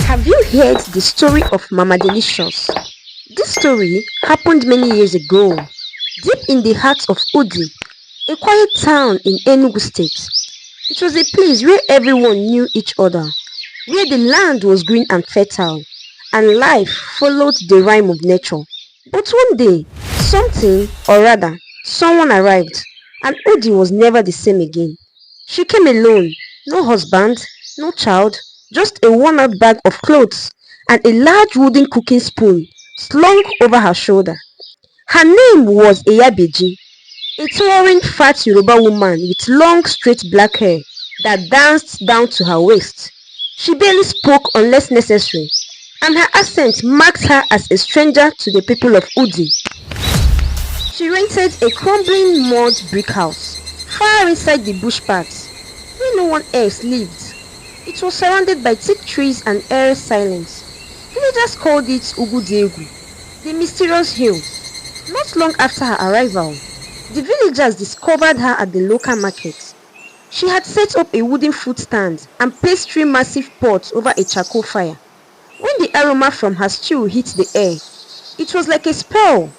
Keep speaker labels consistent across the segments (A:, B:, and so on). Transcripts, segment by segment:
A: Have you heard the story of Mama Delicious? This story happened many years ago, deep in the heart of Udi, a quiet town in Enugu State. It was a place where everyone knew each other, where the land was green and fertile, and life followed the rhyme of nature. But one day, something, or rather, someone arrived, and Udi was never the same again. She came alone, no husband, no child, just a worn out bag of clothes and a large wooden cooking spoon slung over her shoulder. Her name was Iyabeji, a towering fat Yoruba woman with long straight black hair that danced down to her waist. She barely spoke unless necessary, and her accent marked her as a stranger to the people of Udi. She rented a crumbling mud brick house far inside the bush paths where no one else lived. It was surrounded by thick trees and eerie silence. Villagers called it Ugudegu, the mysterious hill. Not long after her arrival, the villagers discovered her at the local market. She had set up a wooden fruit stand and placed three massive pots over a charcoal fire. When the aroma from her stew hit the air, it was like a spell.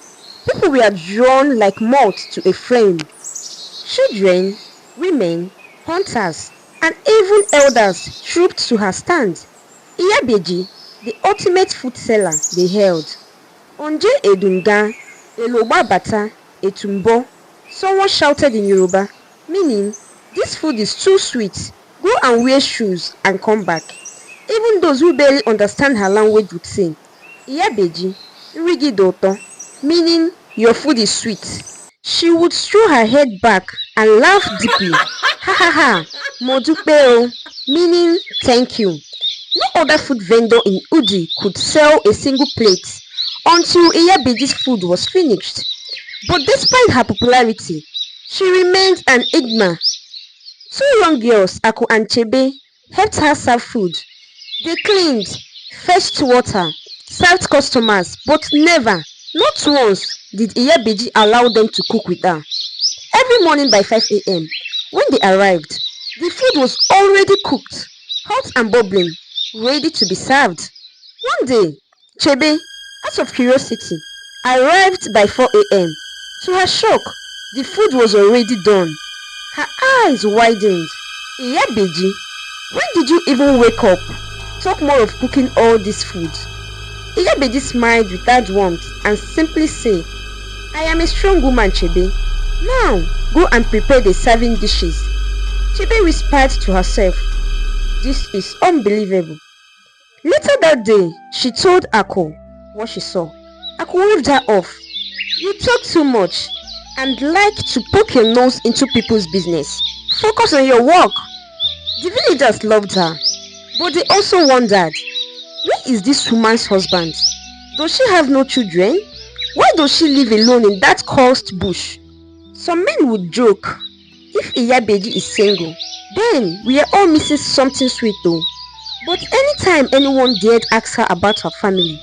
A: People were drawn like moths to a flame. Children, women, hunters, and even elders trooped to her stand. Iyabeji, the ultimate food seller, they hailed. Onje edunga, eloba bata, etumbo. Someone shouted in Yoruba, meaning, this food is too sweet. Go and wear shoes and come back. Even those who barely understand her language would say, Iyabeji, rigi doto, meaning, your food is sweet. She would throw her head back and laugh deeply. Ha ha ha, modupeo, meaning thank you. No other food vendor in Udi could sell a single plate until Iyabeji's food was finished. But despite her popularity, she remained an enigma. Two young girls, Aku and Chebe, helped her serve food. They cleaned, fetched water, served customers, but never, not once, did Iyabeji allow them to cook with her. Every morning by 5 a.m., when they arrived, the food was already cooked, hot and bubbling, ready to be served. One day, Chebe, out of curiosity, arrived by 4 a.m. To her shock, the food was already done. Her eyes widened. Iyabeji, when did you even wake up? Talk more of cooking all this food. Iyabeji smiled without warmth and simply said, I am a strong woman, Chebe. Now, go and prepare the serving dishes. Chebe whispered to herself, this is unbelievable. Later that day, she told Ako what she saw. Ako waved her off. You talk too much and like to poke your nose into people's business. Focus on your work. The villagers loved her, but they also wondered, where is this woman's husband? Does she have no children? Why does she live alone in that cursed bush? Some men would joke, if Iyabeji is single, then we are all missing something sweet though. But anytime anyone dared ask her about her family,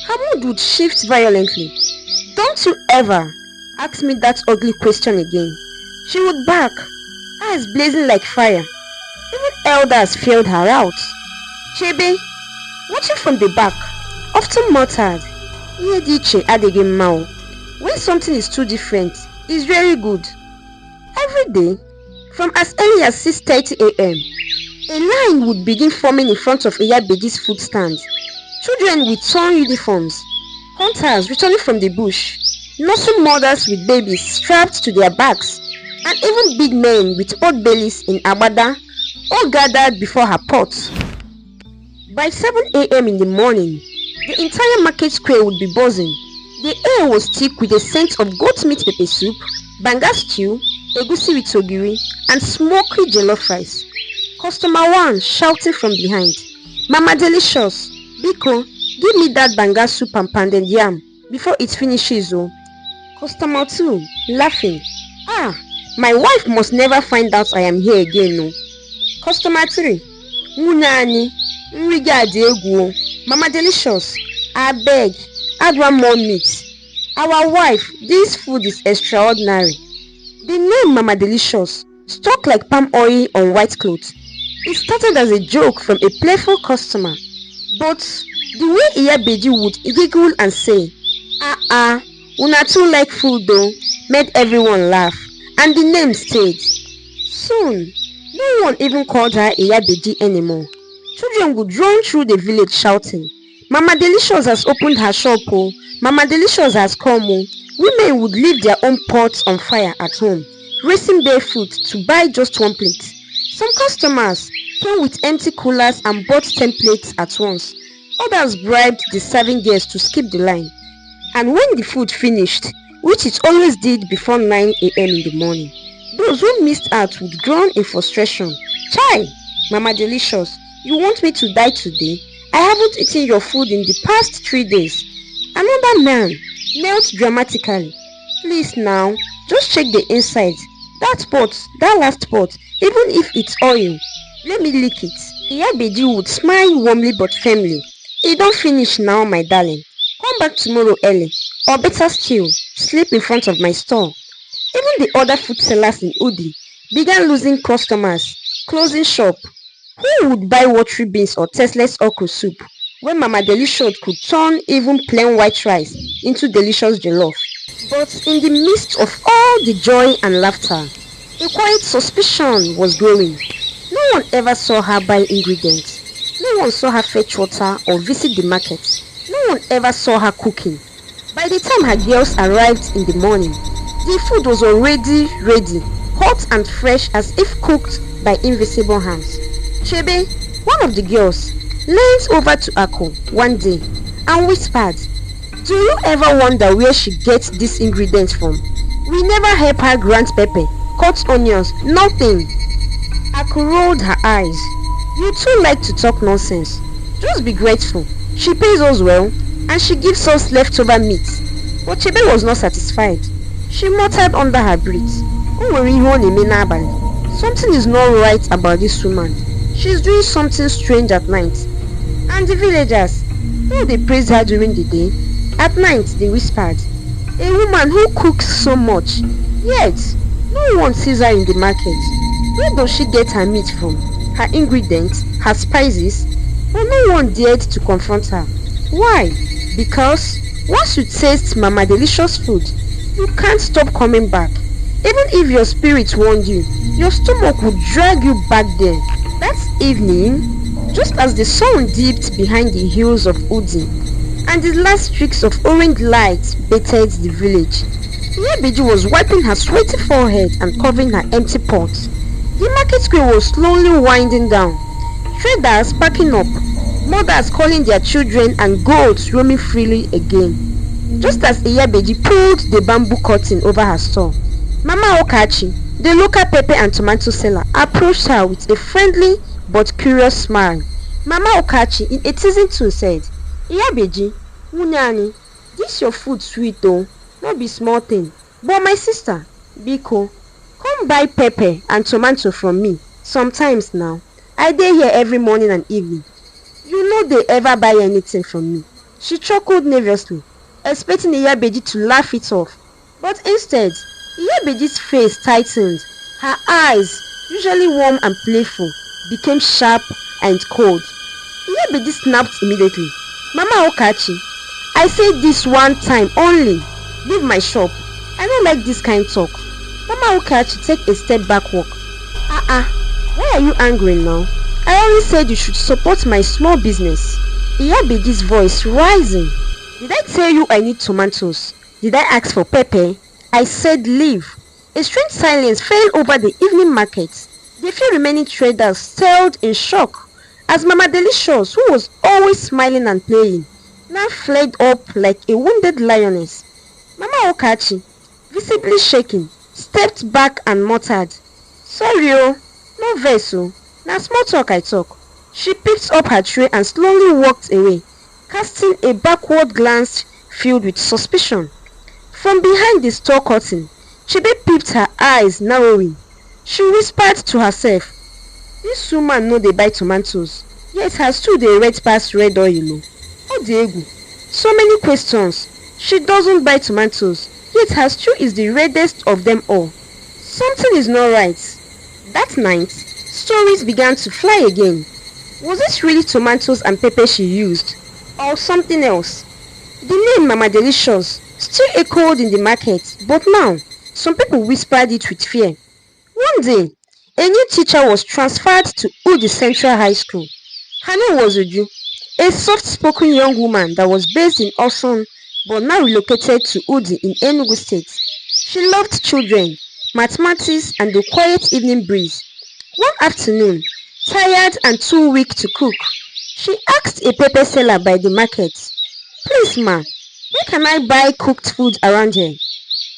A: her mood would shift violently. Don't you ever ask me that ugly question again. She would bark, eyes blazing like fire. Even elders feared her out. Chebe, watching from the back, often muttered, Iediche adege mao. When something is too different, it's very good. Every day, from as early as 6:30 a.m., a line would begin forming in front of Iyabeji's food stand. Children with torn uniforms, hunters returning from the bush, nursing mothers with babies strapped to their backs, and even big men with pot bellies in agbada all gathered before her pot. By 7 a.m. in the morning, the entire market square would be buzzing. The air was thick with the scent of goat meat pepper soup, banga stew, egusi with ogiri, and smoky jollof rice. Customer 1 shouting from behind, Mama Delicious, Biko, give me that banga soup and pounded yam before it finishes. Oh. Customer 2 laughing, Ah, my wife must never find out I am here again. No. Customer 3, Munani, Nriga. Mama Delicious, I beg, add one more meat. Our wife, this food is extraordinary. The name Mama Delicious stuck like palm oil on white cloth. It started as a joke from a playful customer, But the way Iyabeji would giggle and say, una too like food though, made everyone laugh, and the name stayed. Soon, no one even called her Iyabeji anymore. Children would run through the village shouting, Mama Delicious has opened her shop oh, Mama Delicious has come oh. Women would leave their own pots on fire at home, racing barefoot to buy just one plate. Some customers came with empty coolers and bought 10 plates at once. Others bribed the serving girls to skip the line. And when the food finished, which it always did before 9 a.m. in the morning, those who missed out would groan in frustration. Chai! Mama Delicious, you want me to die today? I haven't eaten your food in the past 3 days. Another man knelt dramatically. Please now, just check the inside. That pot, that last pot, even if it's oil, let me lick it. Iyabeji would smile warmly but firmly. It don't finish now, my darling. Come back tomorrow early, or better still, sleep in front of my store. Even the other food sellers in Udi began losing customers, closing shop. Who would buy watery beans or tasteless okra soup when Mama Delicious could turn even plain white rice into delicious jollof? But in the midst of all the joy and laughter, a quiet suspicion was growing. No one ever saw her buy ingredients. No one saw her fetch water or visit the market. No one ever saw her cooking. By the time her girls arrived in the morning, the food was already ready, hot and fresh as if cooked by invisible hands. Chebe, one of the girls, leaned over to Ako one day and whispered, Do you ever wonder where she gets these ingredients from? We never help her grind pepper, cut onions, nothing. Ako rolled her eyes. You too like to talk nonsense. Just be grateful. She pays us well and she gives us leftover meat. But Chebe was not satisfied. She muttered under her breath. Something is not right about this woman. She's doing something strange at night. And the villagers, though they praised her during the day, at night they whispered, a woman who cooks so much, yet no one sees her in the market. Where does she get her meat from? Her ingredients, her spices? But no one dared to confront her. Why? Because once you taste Mama Delicious food, you can't stop coming back. Even if your spirit warned you, your stomach would drag you back there. That evening, just as the sun dipped behind the hills of Udi, and the last streaks of orange light bathed the village, Iyabeji was wiping her sweaty forehead and covering her empty pot. The market square was slowly winding down, traders packing up, mothers calling their children and goats roaming freely again. Just as Iyabeji pulled the bamboo curtain over her store, Mama Okachi, the local pepper and tomato seller, approached her with a friendly but curious smile. Mama Okachi, in a teasing tone, said, Iyabeji, Wunyani, this your food sweet though, not be small thing. But my sister, Biko, come buy pepper and tomato from me sometimes now. I dey here every morning and evening. You know they ever buy anything from me. She chuckled nervously, expecting Iyabeji to laugh it off. But instead, Iyabeji's face tightened. Her eyes, usually warm and playful, became sharp and cold. Iyabeji snapped immediately. Mama Okachi, I say this one time only. Leave my shop. I don't like this kind talk. Mama Okachi, take a step backward. Why are you angry now? I only said you should support my small business. Iyabeji's voice rising. Did I tell you I need tomatoes? Did I ask for pepper? I said leave. A strange silence fell over the evening market. The few remaining traders stared in shock as Mama Delicious, who was always smiling and playing, now flared up like a wounded lioness. Mama Okachi, visibly shaking, stepped back and muttered, Sorry no vex o, na small talk I talk. She picked up her tray and slowly walked away, casting a backward glance filled with suspicion. From behind the store curtain, Chebe peeped, her eyes narrowing. She whispered to herself, This woman no dey buy tomatoes, yet her stew dey red pass red oil o. Odiegu. So many questions. She doesn't buy tomatoes, yet her stew is the reddest of them all. Something is not right. That night, stories began to fly again. Was it really tomatoes and pepper she used? Or something else? The name Mama Delicious still echoed in the market, but now some people whispered it with fear. One day, a new teacher was transferred to Udi Central High School. Her name was Uju, a soft-spoken young woman that was based in Osun but now relocated to Udi in Enugu State. She loved children, mathematics, and the quiet evening breeze. One afternoon, tired and too weak to cook, she asked a pepper seller by the market, "Please, ma, where can I buy cooked food around here?"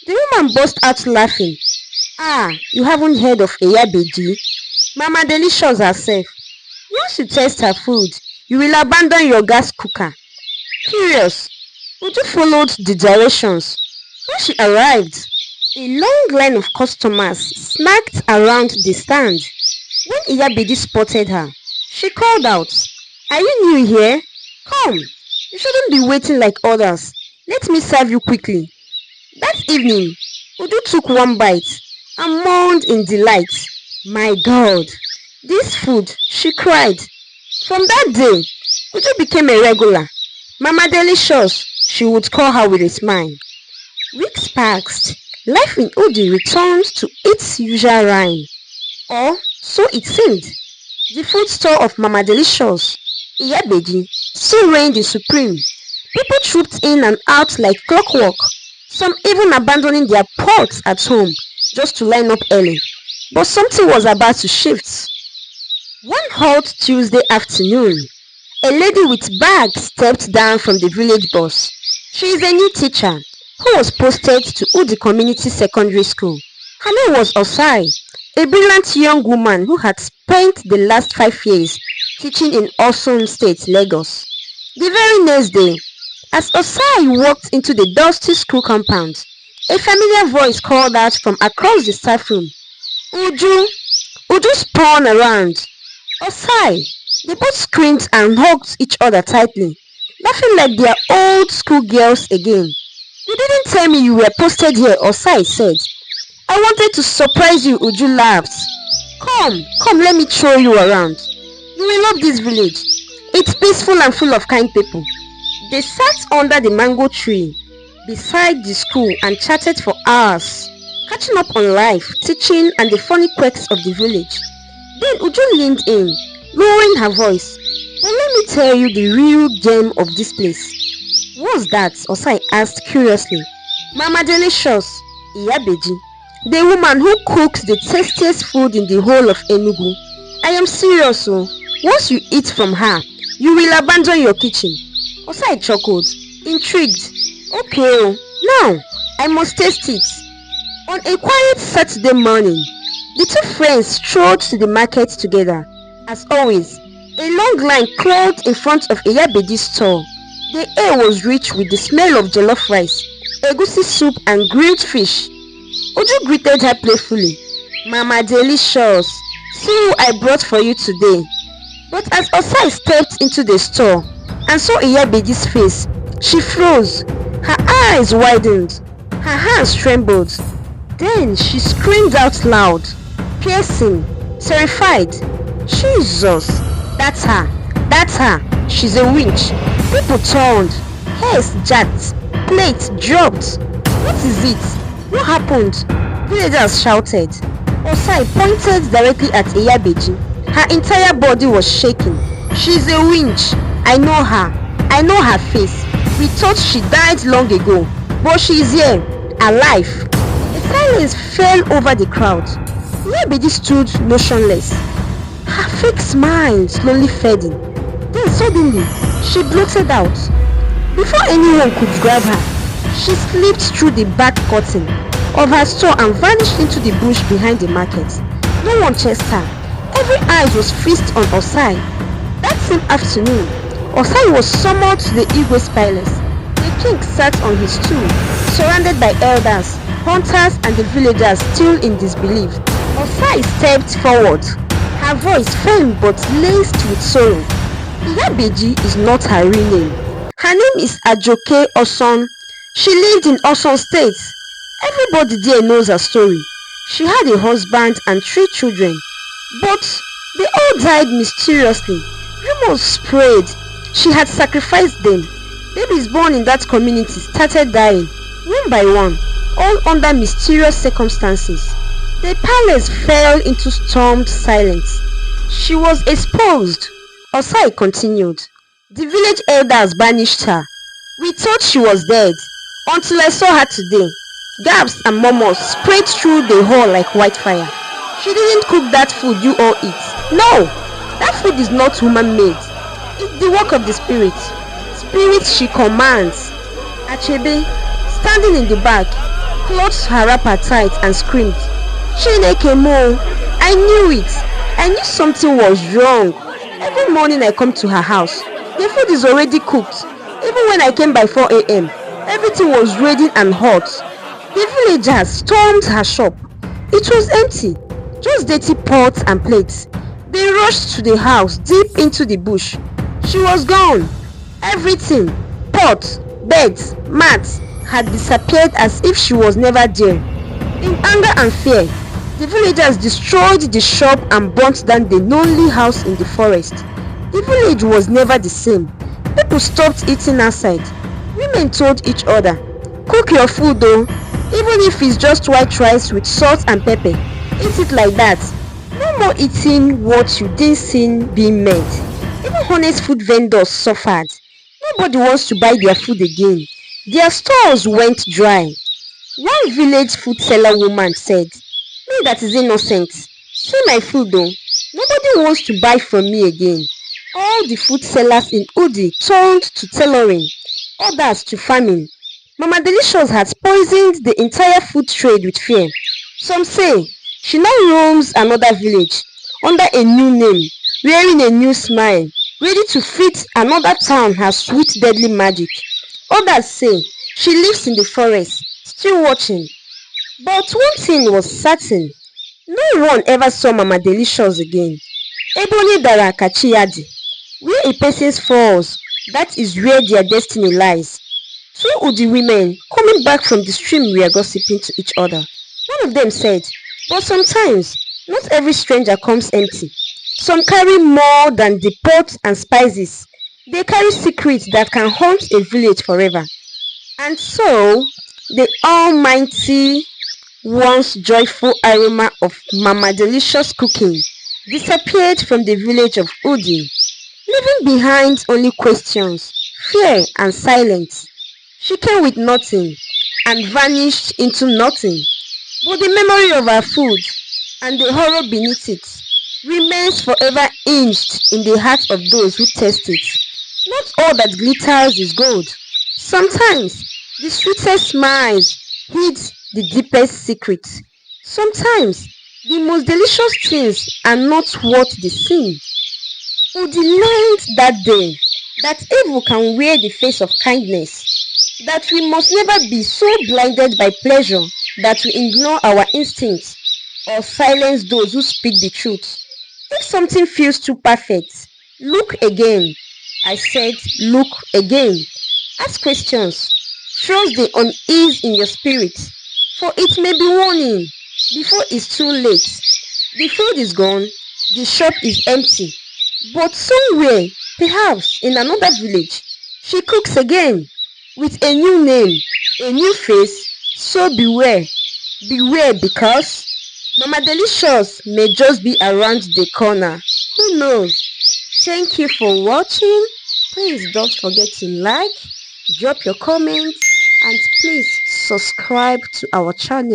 A: The woman burst out laughing. "Ah, you haven't heard of Iya Beji? Mama Delicious herself. Once you taste her food, you will abandon your gas cooker." Curious, Uju followed the directions. When she arrived, a long line of customers snacked around the stand. When Iyabeji spotted her, she called out, "Are you new here? Come, you shouldn't be waiting like others. Let me serve you quickly." That evening, Uju took one bite and moaned in delight. "My God, this food," she cried. From that day, Uju became a regular. Mama Delicious, she would call her with a smile. Weeks passed. Life in Udi returned to its usual rhyme. Or so it seemed. The food store of Mama Delicious, Iyabeji, still reigned supreme. People trooped in and out like clockwork, some even abandoning their pots at home just to line up early. But something was about to shift. One hot Tuesday afternoon, a lady with bags stepped down from the village bus. She is a new teacher who was posted to Udi Community Secondary School. Her name was Osai, a brilliant young woman who had spent the last 5 years teaching in Osun State, Lagos. The very next day, as Osai walked into the dusty school compound, a familiar voice called out from across the staff room, "Uju!" Uju spun around. "Osai!" They both screamed and hugged each other tightly, laughing like they are old school girls again. "You didn't tell me you were posted here," Osai said. "I wanted to surprise you," Uju laughed. Come, let me show you around. You will love this village. It's peaceful and full of kind people." They sat under the mango tree beside the school and chatted for hours, catching up on life, teaching, and the funny quirks of the village. Then Uju leaned in, lowering her voice. "But let me tell you the real gem of this place." "What's that?" Osai asked curiously. "Mama Delicious, Iyabeji, the woman who cooks the tastiest food in the whole of Enugu. I am serious, oh. Once you eat from her, you will abandon your kitchen." Osai chuckled, intrigued. "Okay, oh, now I must taste it." On a quiet Saturday morning, the two friends strolled to the market together. As always, a long line crawled in front of Iyabeji's store. The air was rich with the smell of jollof rice, egusi soup, and grilled fish. Uju greeted her playfully. "Mama Delicious, see who I brought for you today." But as Osai stepped into the store and saw Iyabeji's face, she froze. Her eyes widened. Her hands trembled. Then she screamed out loud, piercing, terrified. "Jesus! That's her! That's her! She's a witch!" People turned. Hairs jacked. Plates dropped. "What is it? What happened?" Villagers shouted. Osai pointed directly at Iyabeji. Her entire body was shaking. "She's a witch! I know her. I know her face. We thought she died long ago, but she is here, alive." A silence fell over the crowd. Iyabeji stood motionless, her fake smile slowly fading. Then suddenly, she blurted out. Before anyone could grab her, she slipped through the back curtain of her store and vanished into the bush behind the market. No one chased her. Every eye was fixed on Osai. That same afternoon, Osai was summoned to the Igwe's palace. The king sat on his stool, surrounded by elders, hunters, and the villagers still in disbelief. Osai stepped forward, her voice firm but laced with sorrow. Iyabeji is not her real name. Her name is Ajoke Oson. She lived in Osun State. Everybody there knows her story. She had a husband and 3 children, but they all died mysteriously Rumors spread she had sacrificed them. Babies born in that community started dying, one by one, all under mysterious circumstances. The palace fell into stormed silence. She was exposed. Osai continued. The village elders banished her. We thought she was dead, until I saw her today. Gasps and murmurs spread through the hall like wildfire. She didn't cook that food you all eat. No, that food is not human-made. It's the work of the spirit. Spirit she commands. Achebe, standing in the back, clutched her wrapper tight and screamed, Chineke mo, I knew it. I knew something was wrong. Every morning I come to her house. The food is already cooked. Even when I came by 4 a.m., everything was ready and hot. The villagers stormed her shop. It was empty, just dirty pots and plates. They rushed to the house deep into the bush. She was gone. Everything, pots, beds, mats, had disappeared as if she was never there. In anger and fear, the villagers destroyed the shop and burnt down the lonely house in the forest. The village was never the same. People stopped eating outside. Women told each other, cook your food though, even if it's just white rice with salt and pepper. Eat it like that. No more eating what you didn't see being made. Even honest food vendors suffered. Nobody wants to buy their food again. Their stores went dry. One village food seller woman said, me that is innocent. See my food though. Nobody wants to buy from me again. All the food sellers in Udi turned to tailoring, others to farming. Mama Delicious has poisoned the entire food trade with fear. Some say she now roams another village under a new name, wearing a new smile, ready to feed another town her sweet deadly magic. Others say she lives in the forest, still watching. But one thing was certain, no one ever saw Mama Delicious again. Ebony Dara Kachiyadi. Where a person falls, that is where their destiny lies. Two Udi women coming back from the stream were gossiping to each other. One of them said, but sometimes, not every stranger comes empty. Some carry more than the pots and spices. They carry secrets that can haunt a village forever. And so, the almighty, once joyful aroma of Mama Delicious cooking disappeared from the village of Udi, leaving behind only questions, fear, and silence. She came with nothing and vanished into nothing. But the memory of her food and the horror beneath it remains forever hinged in the hearts of those who taste it. Not all that glitters is gold. Sometimes the sweetest smiles hid the deepest secrets. Sometimes the most delicious things are not what they seem. Udi learned that day that evil can wear the face of kindness, that we must never be so blinded by pleasure that we ignore our instincts or silence those who speak the truth. If something feels too perfect, look again. I said, look again. Ask questions. Trust the unease in your spirit, for it may be warning before it's too late. The food is gone, the shop is empty, but somewhere, perhaps in another village, she cooks again with a new name, a new face. So beware, beware, because Mama Delicious may just be around the corner. Who knows? Thank you for watching. Please don't forget to like, drop your comments, and please subscribe to our channel.